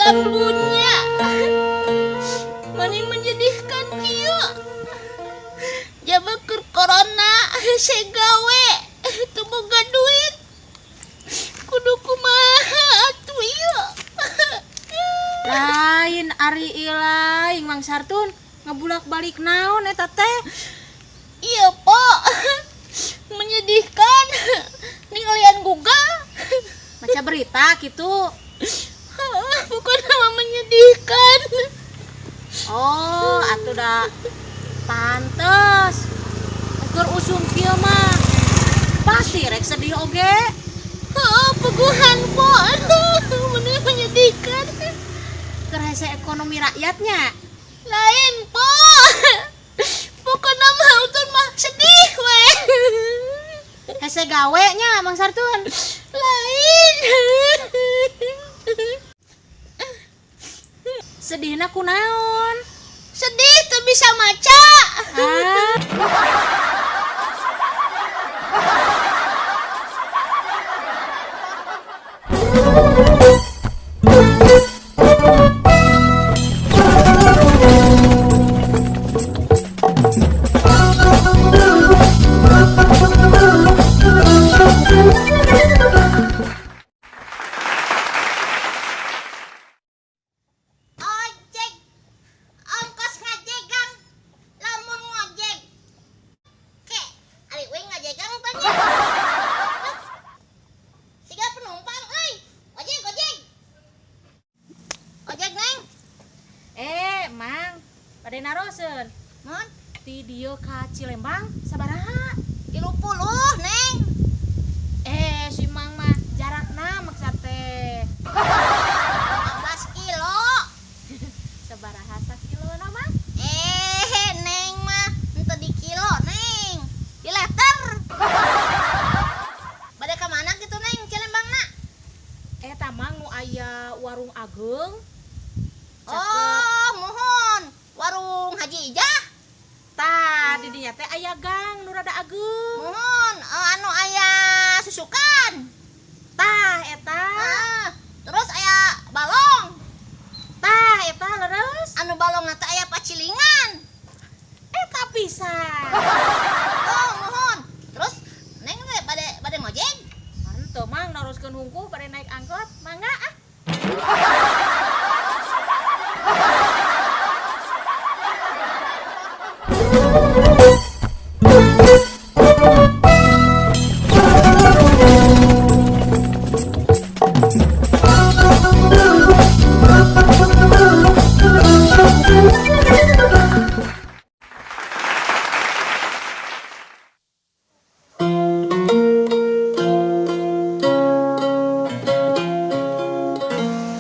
ambunya mani menyedihkan kieu jaba keur corona hese gawe teu boga duit kudu kumaha atuh ieu. Lain ari ilaing Mang Sartun ngebulak-balik naon eta teh? Iya po, menyedihkan ninggalian Google Baca berita gitu. bukan nama menyedihkan. Oh, atuh da pantes. Keur usum kieu mah pasti rek sedih oge. Peguhan po, bener menyedihkan. Keur hese ekonomi rakyatnya. Lain po, pokoknya mah utun mah sedih we. Hese gawe nya Mang Sartun. Lain. Sedihna kunaon? Sedih tuh bisa maca. Ojek, ongkos ngajegang, lamun ngojek. Ke, ari we ngajegang tanya. Siga penumpang, euy. Ojek, ojek. Ojek, Neng. Mang, pada naroseun. Mun, Ti dieu ka Cilembang sabaraha? 30, Neng. Si Mang mah jarakna maksud teh. 15 kilo. Sabaraha sakilona Mang? Neng mah henteu di kilo, Neng. Di liter. Bade ka mana gitu, Neng? Cilembangna. Eta Mang nu aya warung Ageung. Oh, mohon. Warung Haji Ijah. Tah di dinya teh aya gang nu rada ageung. Mohon, anu aya susukan. Tah eta. Terus aya balong. Tah eta leres. Anu balong teh aya pacilingan. Eta pisan. Oh, mohon. Terus Neng teh bade ngojek? Henteu Mang naroskeun hungkul pada naik angkot. Mangga ah.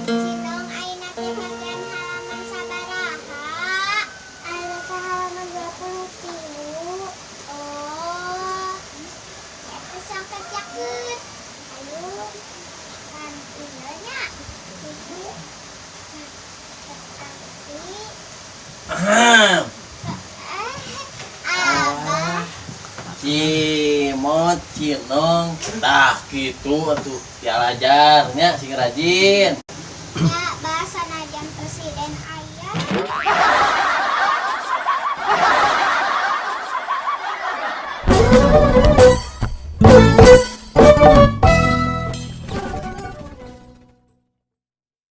Sidong ayeuna teh bagian halaman sabaraha? Anu ke halaman 23. Oh. Eta sok kerjakeun. Ayo. Kan ieu nya. Ibu. Abah. Cimot, cinong, tah gitu atuh dialajarnya sing rajin. Ya bahasa najan presiden aya.